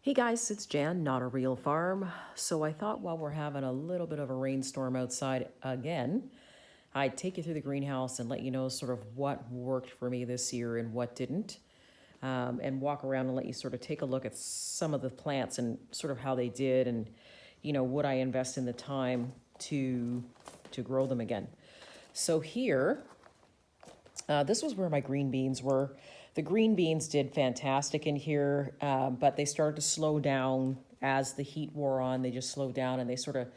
Hey guys, it's Jan, Not a Real Farm. So I thought while we're having a little bit of a rainstorm outside again, I'd take you through the greenhouse and let you know sort of what worked for me this year and what didn't, and walk around and let you sort of take a look at some of the plants and sort of how they did, and would I invest in the time to grow them again. So here, this was where my green beans were. The green beans did fantastic in here, but they started to slow down as the heat wore on. They just slowed down and they sort of,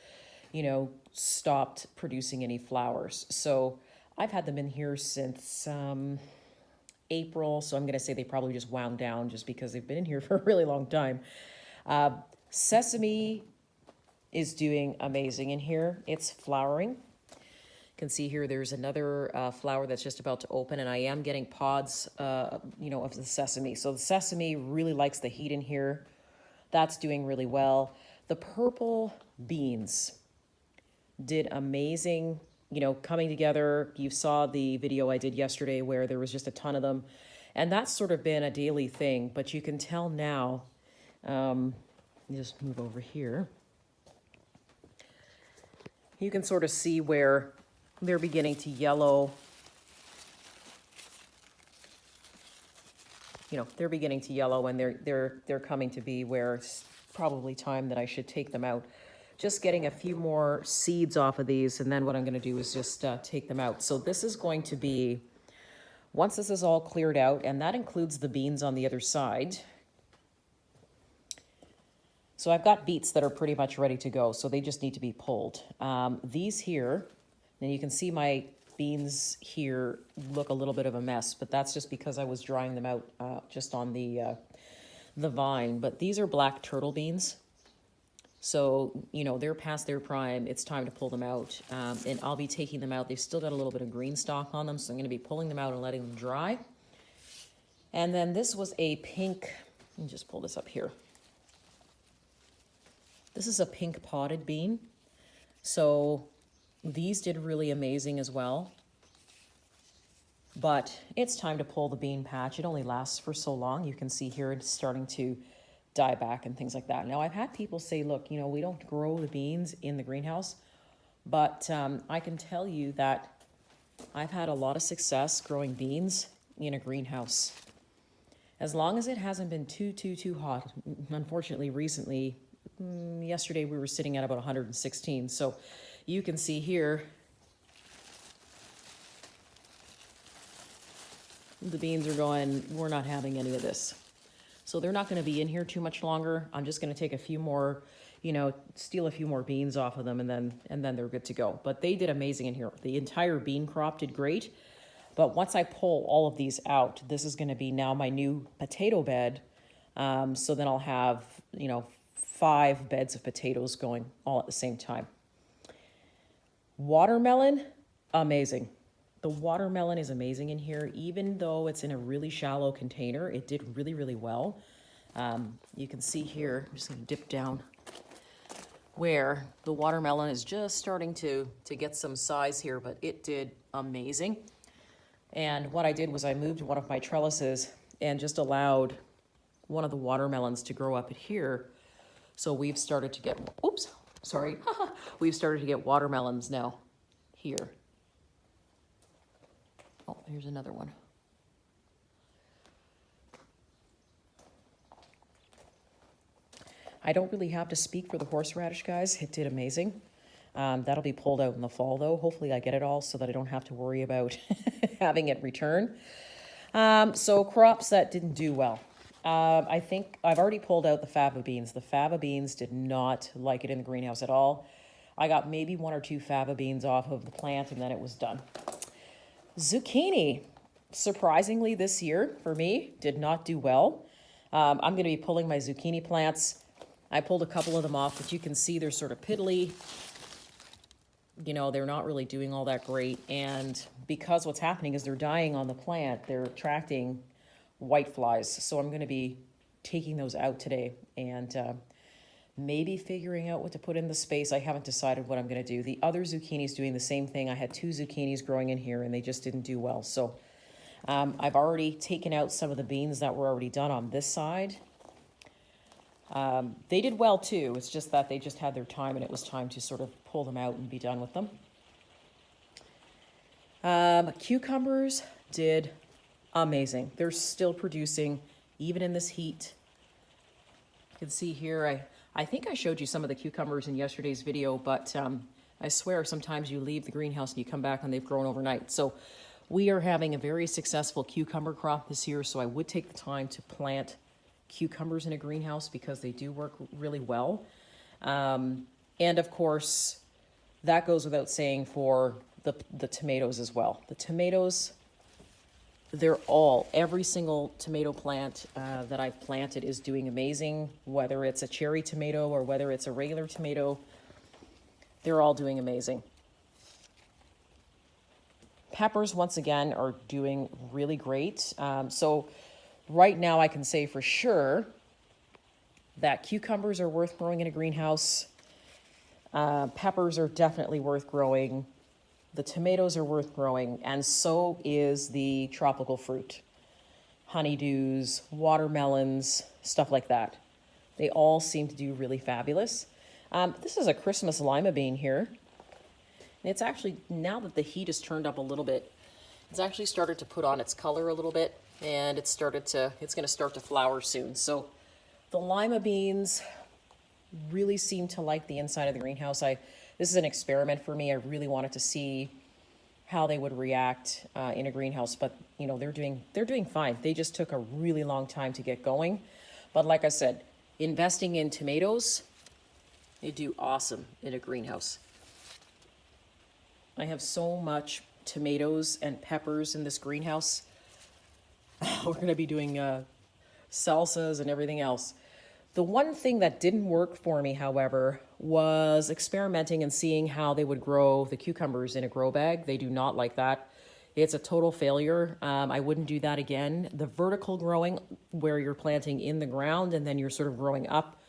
stopped producing any flowers. So I've had them in here since April. So I'm going to say they probably just wound down just because they've been in here for a really long time. Sesame is doing amazing in here. It's flowering. Can see here there's another flower that's just about to open, and I am getting pods of the sesame. So the sesame really likes the heat in here. That's doing really well. The purple beans did amazing, coming together. You saw the video I did yesterday where there was just a ton of them, and that's sort of been a daily thing, but you can tell now. Just move over here. You can sort of see where they're beginning to yellow. They're beginning to yellow, and they're coming to be where it's probably time that I should take them out. Just getting a few more seeds off of these, and then what I'm going to do is just take them out. So this is going to be, once this is all cleared out, and that includes the beans on the other side. So I've got beets that are pretty much ready to go, so they just need to be pulled. These here, and you can see my beans here look a little bit of a mess, but that's just because I was drying them out just on the vine. But these are black turtle beans. So, they're past their prime. It's time to pull them out. And I'll be taking them out. They've still got a little bit of green stalk on them, so I'm going to be pulling them out and letting them dry. And then this was a pink, let me just pull this up here. This is a pink potted bean. So these did really amazing as well. But it's time to pull the bean patch. It only lasts for so long. You can see here it's starting to die back and things like that. Now, I've had people say, look, we don't grow the beans in the greenhouse, but I can tell you that I've had a lot of success growing beans in a greenhouse. As long as it hasn't been too hot. Unfortunately, recently, yesterday we were sitting at about 116. So you can see here, the beans are going, we're not having any of this. So they're not going to be in here too much longer. I'm just going to take a few more, steal a few more beans off of them, and then they're good to go. But they did amazing in here. The entire bean crop did great. But once I pull all of these out, this is going to be now my new potato bed. So then I'll have, 5 beds of potatoes going all at the same time. Watermelon, amazing. The watermelon is amazing in here. Even though it's in a really shallow container, it did really, really well. You can see here, I'm just going to dip down, where the watermelon is just starting to get some size here, but it did amazing. And what I did was I moved one of my trellises and just allowed one of the watermelons to grow up here. So we've started to get, we've started to get watermelons now here. Oh, here's another one. I don't really have to speak for the horseradish, guys. It did amazing. That'll be pulled out in the fall, though. Hopefully I get it all so that I don't have to worry about having it return. So crops that didn't do well. I think I've already pulled out the fava beans. The fava beans did not like it in the greenhouse at all. I got maybe 1 or 2 fava beans off of the plant, and then it was done. Zucchini, surprisingly this year for me, did not do well. I'm going to be pulling my zucchini plants. I pulled a couple of them off, but you can see they're sort of piddly. They're not really doing all that great. And because what's happening is they're dying on the plant, they're attracting white flies. So I'm going to be taking those out today and maybe figuring out what to put in the space. I haven't decided what I'm going to do. The other zucchini's doing the same thing. I had 2 zucchinis growing in here and they just didn't do well. So I've already taken out some of the beans that were already done on this side. They did well too. It's just that they just had their time and it was time to sort of pull them out and be done with them. Cucumbers did amazing. They're still producing even in this heat. You can see here, I think I showed you some of the cucumbers in yesterday's video, but I swear sometimes you leave the greenhouse and you come back and they've grown overnight. So we are having a very successful cucumber crop this year, so I would take the time to plant cucumbers in a greenhouse because they do work really well. And of course, that goes without saying for the tomatoes as well. The tomatoes, every single tomato plant that I've planted is doing amazing, whether it's a cherry tomato or whether it's a regular tomato, they're all doing amazing. Peppers, once again, are doing really great. So right now I can say for sure that cucumbers are worth growing in a greenhouse. Peppers are definitely worth growing. The tomatoes are worth growing, and so is the tropical fruit. Honeydews, watermelons, stuff like that. They all seem to do really fabulous. This is a Christmas lima bean here. And it's actually, now that the heat has turned up a little bit, it's actually started to put on its color a little bit, and it's going to start to flower soon. So the lima beans really seem to like the inside of the greenhouse. This is an experiment for me. I really wanted to see how they would react in a greenhouse, but you know, they're doing fine. They just took a really long time to get going. But like I said, investing in tomatoes, they do awesome in a greenhouse. I have so much tomatoes and peppers in this greenhouse. We're going to be doing salsas and everything else. The one thing that didn't work for me, however, was experimenting and seeing how they would grow the cucumbers in a grow bag. They do not like that. It's a total failure. I wouldn't do that again. The vertical growing, where you're planting in the ground and then you're sort of growing up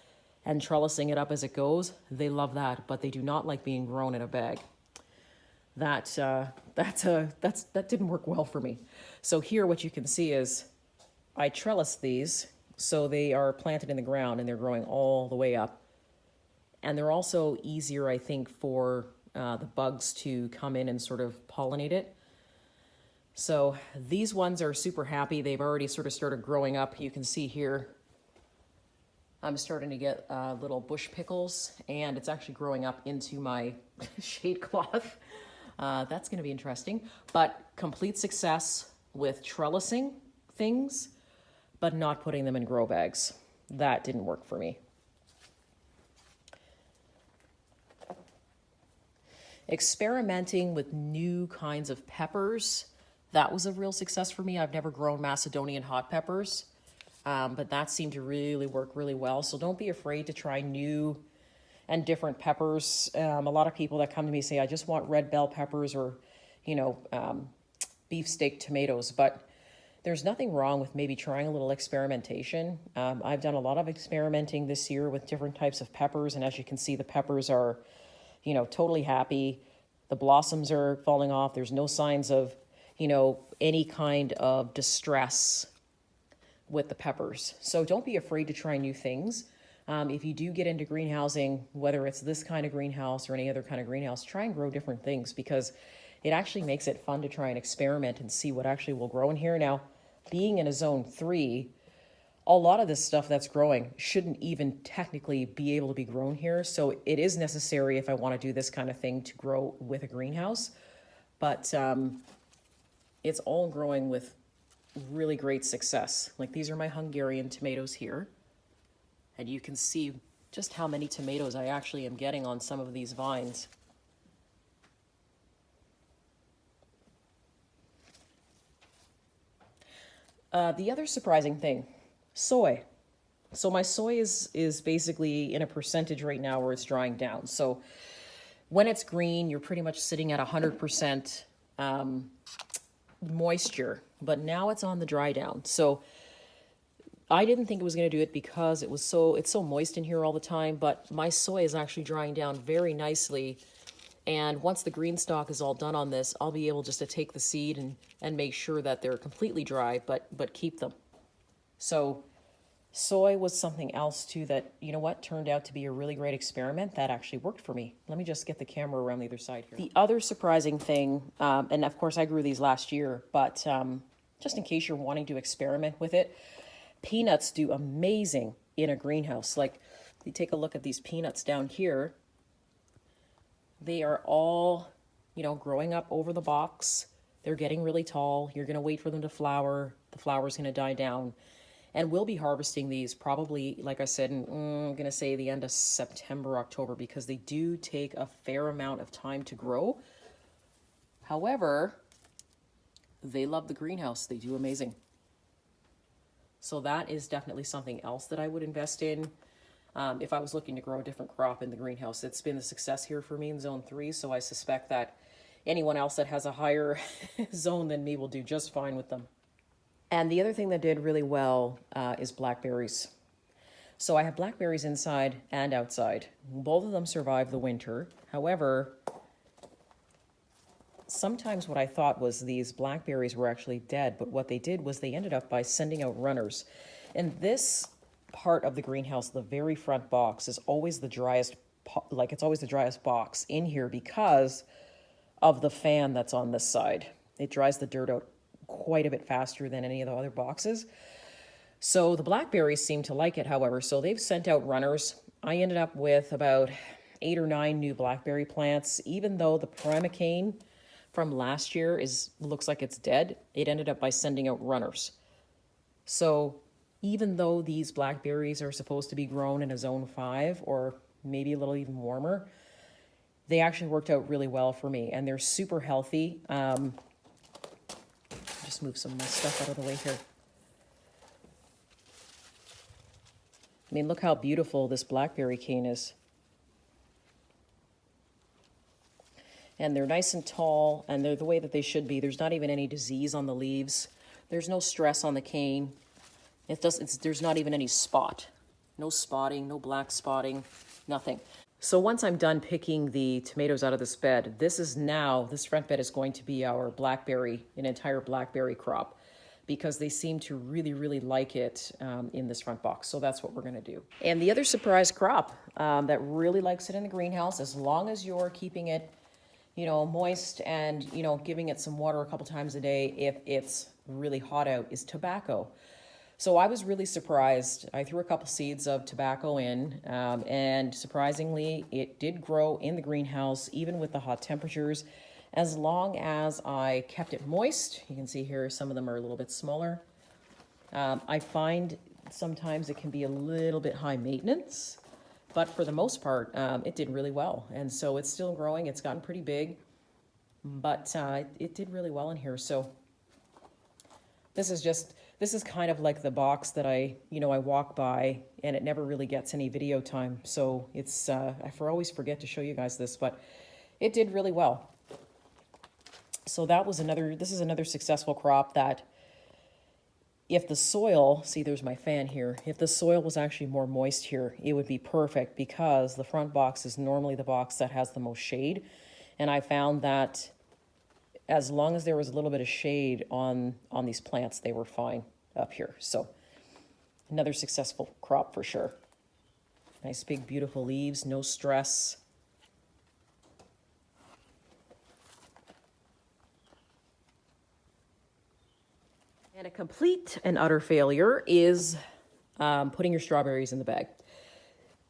and trellising it up as it goes, they love that, but they do not like being grown in a bag. That didn't work well for me. So here what you can see is I trellis these, so they are planted in the ground and they're growing all the way up. And they're also easier, I think, for the bugs to come in and sort of pollinate it. So these ones are super happy. They've already sort of started growing up. You can see here, I'm starting to get little bush pickles, and it's actually growing up into my shade cloth. That's going to be interesting. But complete success with trellising things, but not putting them in grow bags. That didn't work for me. Experimenting with new kinds of peppers, that was a real success for me. I've never grown Macedonian hot peppers, but that seemed to really work really well. So don't be afraid to try new and different peppers. A lot of people that come to me say, I just want red bell peppers or, beefsteak tomatoes, but there's nothing wrong with maybe trying a little experimentation. I've done a lot of experimenting this year with different types of peppers, and as you can see, the peppers are, totally happy. The blossoms are falling off. There's no signs of, any kind of distress with the peppers. So don't be afraid to try new things. If you do get into greenhousing, whether it's this kind of greenhouse or any other kind of greenhouse, try and grow different things, because it actually makes it fun to try and experiment and see what actually will grow in here. Now, being in a zone 3, a lot of this stuff that's growing shouldn't even technically be able to be grown here. So it is necessary, if I want to do this kind of thing, to grow with a greenhouse. But it's all growing with really great success. Like, these are my Hungarian tomatoes here. And you can see just how many tomatoes I actually am getting on some of these vines. The other surprising thing, soy. So my soy is basically in a percentage right now where it's drying down. So when it's green, you're pretty much sitting at 100% moisture, but now it's on the dry down. So I didn't think it was going to do it because it's so moist in here all the time, but my soy is actually drying down very nicely. And once the green stalk is all done on this, I'll be able just to take the seed and make sure that they're completely dry, but keep them. So Soy was something else too that, you know what, turned out to be a really great experiment that actually worked for me. Let me just get the camera around the other side here. The other surprising thing, and of course I grew these last year, but just in case you're wanting to experiment with it, peanuts do amazing in a greenhouse. Like, you take a look at these peanuts down here, they are all, you know, growing up over the box. They're getting really tall. You're going to wait for them to flower. The flower's going to die down. And we'll be harvesting these probably, like I said, I'm going to say the end of September, October, because they do take a fair amount of time to grow. However, they love the greenhouse. They do amazing. So that is definitely something else that I would invest in if I was looking to grow a different crop in the greenhouse. It's been a success here for me in zone 3, so I suspect that anyone else that has a higher zone than me will do just fine with them. And the other thing that did really well is blackberries. So I have blackberries inside and outside. Both of them survive the winter. However, sometimes what I thought was these blackberries were actually dead, but what they did was they ended up by sending out runners. And this part of the greenhouse, the very front box, is always the driest, like it's always the driest box in here because of the fan that's on this side. It dries the dirt out quite a bit faster than any of the other boxes. So the blackberries seem to like it, however, so they've sent out runners. I ended up with about 8 or 9 new blackberry plants. Even though the primocane from last year looks like it's dead, it ended up by sending out runners. So even though these blackberries are supposed to be grown in a zone 5 or maybe a little even warmer, they actually worked out really well for me, and they're super healthy. Just move some of my stuff out of the way here. I mean, look how beautiful this blackberry cane is. And they're nice and tall, and they're the way that they should be. There's not even any disease on the leaves. There's no stress on the cane. There's not even any spot. No spotting, no black spotting, nothing. So once I'm done picking the tomatoes out of this bed, this front bed is going to be our an entire blackberry crop, because they seem to really, really like it in this front box. So that's what we're gonna do. And the other surprise crop that really likes it in the greenhouse, as long as you're keeping it, you know, moist and, you know, giving it some water a couple times a day if it's really hot out, is tobacco. So I was really surprised. I threw a couple seeds of tobacco in, and surprisingly, it did grow in the greenhouse, even with the hot temperatures, as long as I kept it moist. You can see here, some of them are a little bit smaller. I find sometimes it can be a little bit high maintenance, but for the most part, it did really well. And so it's still growing. It's gotten pretty big, but it did really well in here. So this is kind of like the box that I walk by, and it never really gets any video time. So it's, I always forget to show you guys this, but it did really well. So this is another successful crop that if the soil, see there's my fan here, if the soil was actually more moist here, it would be perfect, because the front box is normally the box that has the most shade. And I found that as long as there was a little bit of shade on these plants, they were fine up here. So another successful crop for sure. Nice big beautiful leaves, no stress. And a complete and utter failure is putting your strawberries in the bag.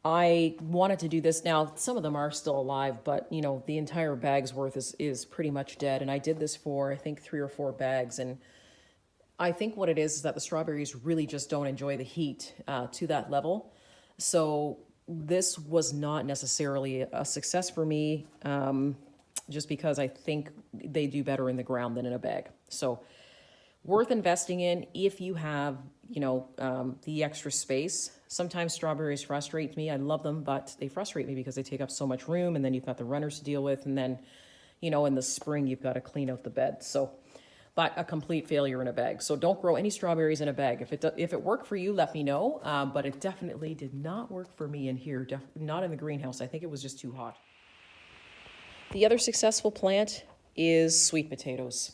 I wanted to do this. Now, some of them are still alive, but you know, the entire bag's worth is pretty much dead. And I did this for, I think, 3 or 4 bags. And I think what it is that the strawberries really just don't enjoy the heat to that level. So this was not necessarily a success for me, just because I think they do better in the ground than in a bag. So worth investing in if you have, the extra space. Sometimes strawberries frustrate me. I love them, but they frustrate me because they take up so much room, and then you've got the runners to deal with, and then, in the spring, you've got to clean out the bed. So, but a complete failure in a bag. So don't grow any strawberries in a bag. If it worked for you, let me know, but it definitely did not work for me in here, not in the greenhouse. I think it was just too hot. The other successful plant is sweet potatoes.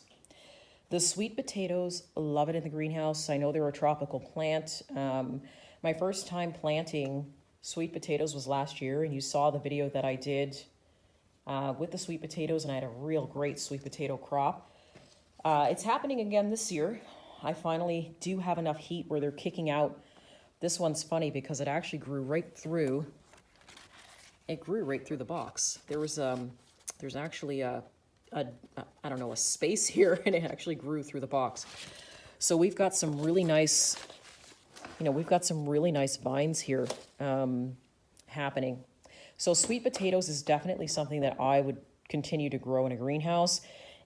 The sweet potatoes, love it in the greenhouse. I know they're a tropical plant, My first time planting sweet potatoes was last year, and you saw the video that I did with the sweet potatoes, and I had a real great sweet potato crop. It's happening again this year. I finally do have enough heat where they're kicking out. This one's funny because it actually grew right through. It grew right through the box. There's actually a I don't know, a space here, and it actually grew through the box. So we've got some really nice, we've got some really nice vines here happening. So sweet potatoes is definitely something that I would continue to grow in a greenhouse.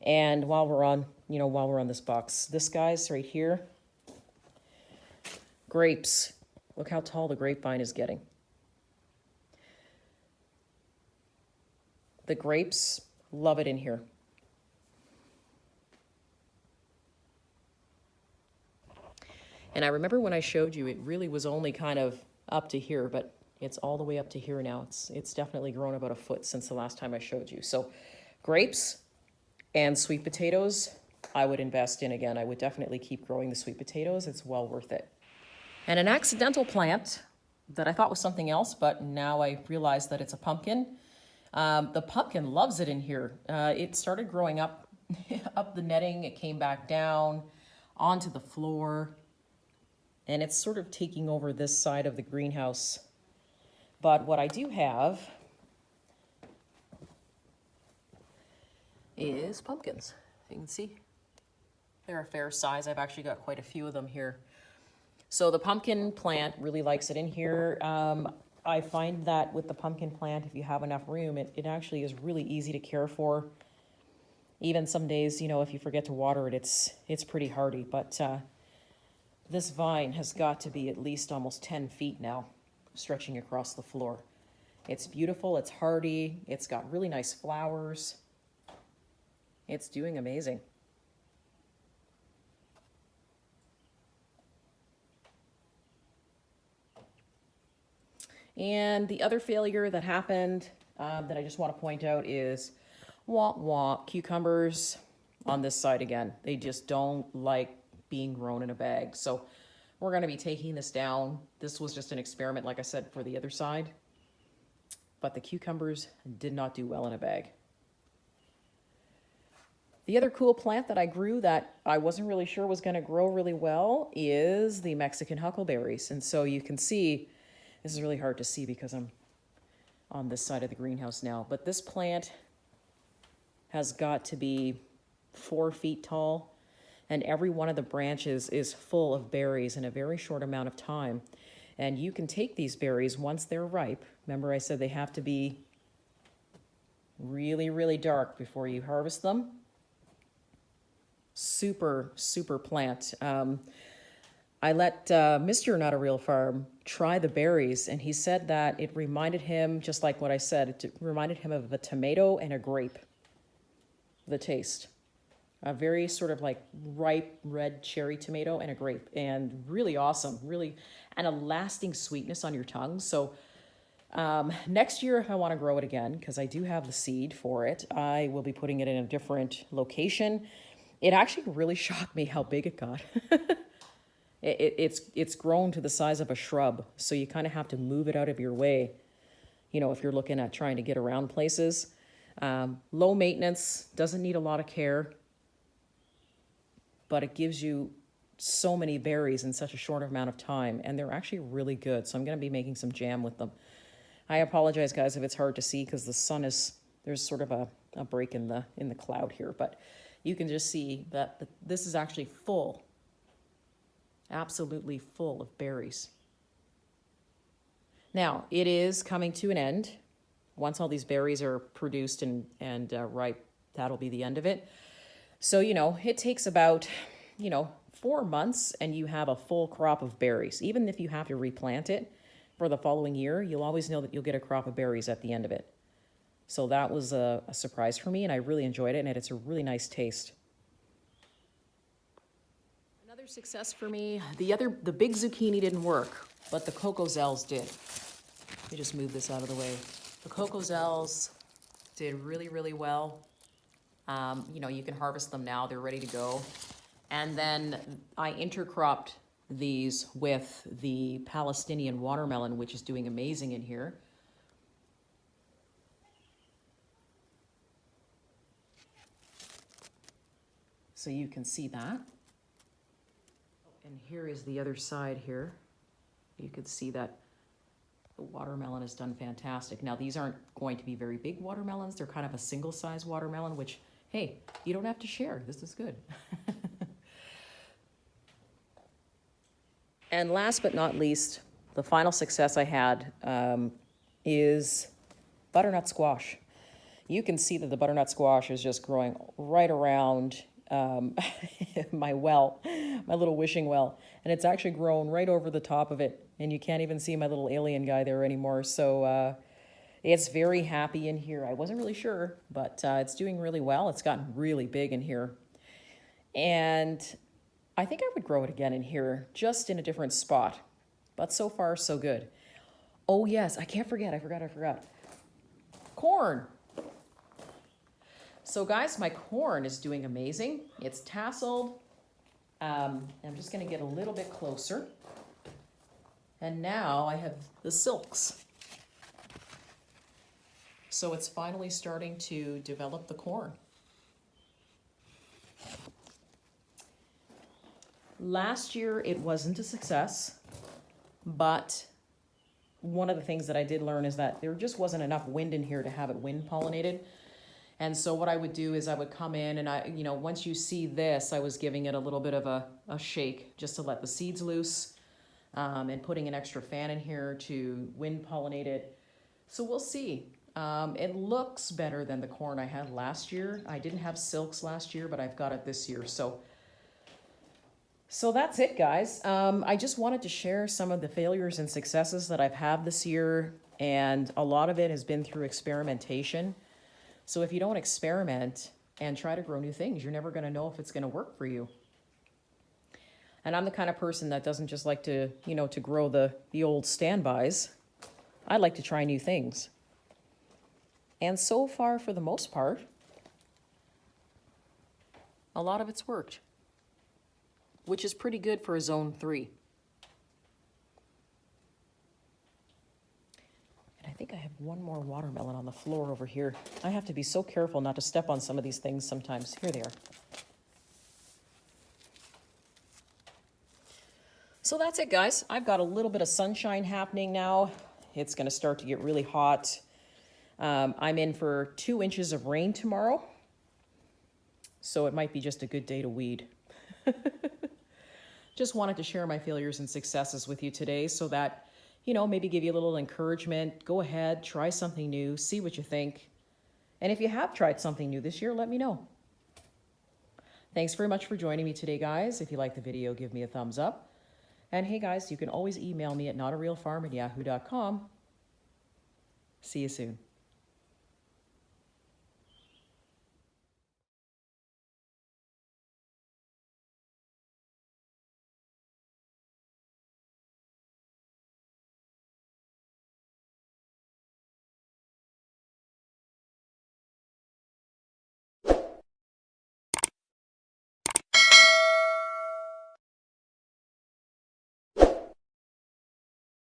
And while we're on this box, this guy's right here, grapes. Look how tall the grapevine is getting. The grapes, love it in here. And I remember when I showed you, it really was only kind of up to here, but it's all the way up to here now. It's definitely grown about a foot since the last time I showed you. So grapes and sweet potatoes, I would invest in again. I would definitely keep growing the sweet potatoes. It's well worth it. And an accidental plant that I thought was something else, but now I realize that it's a pumpkin. The pumpkin loves it in here. It started growing up, up the netting. It came back down onto the floor. And it's sort of taking over this side of the greenhouse. But what I do have is pumpkins. You can see they're a fair size. I've actually got quite a few of them here. So the pumpkin plant really likes it in here. I find that with the pumpkin plant, if you have enough room, it actually is really easy to care for. Even some days, if you forget to water it, it's pretty hardy. But this vine has got to be at least almost 10 feet now, stretching across the floor. It's beautiful, it's hardy, it's got really nice flowers. It's doing amazing. And the other failure that happened that I just want to point out is cucumbers on this side again. They just don't like being grown in a bag. So we're going to be taking this down. This was just an experiment, like I said, for the other side. But the cucumbers did not do well in a bag. The other cool plant that I grew that I wasn't really sure was going to grow really well is the Mexican huckleberries. And so you can see, this is really hard to see because I'm on this side of the greenhouse now, but this plant has got to be 4 feet tall, and every one of the branches is full of berries in a very short amount of time. And you can take these berries once they're ripe. Remember I said they have to be really, really dark before you harvest them. Super, super plant. I let Mr. Not a Real Farm try the berries, and he said that it reminded him, just like what I said, it reminded him of a tomato and a grape, the taste. A very sort of like ripe red cherry tomato and a grape, and really awesome, really, and a lasting sweetness on your tongue. So next year, if I want to grow it again, because I do have the seed for it, I will be putting it in a different location. It actually really shocked me how big it got. It's grown to the size of a shrub, so you kind of have to move it out of your way, if you're looking at trying to get around places. Low maintenance, doesn't need a lot of care, but it gives you so many berries in such a short amount of time, and they're actually really good, so I'm going to be making some jam with them. I apologize, guys, if it's hard to see because the sun there's sort of a break in the cloud here, but you can just see that this is actually full, absolutely full of berries. Now, it is coming to an end. Once all these berries are produced and ripe, that'll be the end of it. So, it takes about, 4 months and you have a full crop of berries. Even if you have to replant it for the following year, you'll always know that you'll get a crop of berries at the end of it. So that was a surprise for me, and I really enjoyed it, and it's a really nice taste. Another success for me, the big zucchini didn't work, but the cocozelles did. Let me just move this out of the way. The cocozelles did really, really well. You can harvest them now, they're ready to go. And then I intercropped these with the Palestinian watermelon, which is doing amazing in here. So you can see that. And here is the other side here. You can see that the watermelon has done fantastic. Now, these aren't going to be very big watermelons. They're kind of a single size watermelon, which, hey, you don't have to share. This is good. And last but not least, the final success I had is butternut squash. You can see that the butternut squash is just growing right around my well, my little wishing well. And it's actually grown right over the top of it. And you can't even see my little alien guy there anymore. So it's very happy in here. I wasn't really sure, but it's doing really well. It's gotten really big in here. And I think I would grow it again in here, just in a different spot. But so far, so good. Oh yes, I can't forget, I forgot. Corn. So guys, my corn is doing amazing. It's tasseled. I'm just gonna get a little bit closer. And now I have the silks. So it's finally starting to develop the corn. Last year, it wasn't a success, but one of the things that I did learn is that there just wasn't enough wind in here to have it wind pollinated. And so what I would do is I would come in and once you see this, I was giving it a little bit of a shake just to let the seeds loose, and putting an extra fan in here to wind pollinate it. So we'll see. It looks better than the corn I had last year. I didn't have silks last year, but I've got it this year. So that's it, guys. I just wanted to share some of the failures and successes that I've had this year, and a lot of it has been through experimentation. So if you don't experiment and try to grow new things, you're never going to know if it's going to work for you. And I'm the kind of person that doesn't just like to, to grow the old standbys. I like to try new things. And so far, for the most part, a lot of it's worked, which is pretty good for a zone 3. And I think I have one more watermelon on the floor over here. I have to be so careful not to step on some of these things sometimes. Here they are. So that's it, guys. I've got a little bit of sunshine happening now. It's going to start to get really hot. I'm in for 2 inches of rain tomorrow. So it might be just a good day to weed. Just wanted to share my failures and successes with you today so that, maybe give you a little encouragement. Go ahead, try something new, see what you think. And if you have tried something new this year, let me know. Thanks very much for joining me today, guys. If you like the video, give me a thumbs up. And hey, guys, you can always email me at notarealfarm@yahoo.com. See you soon.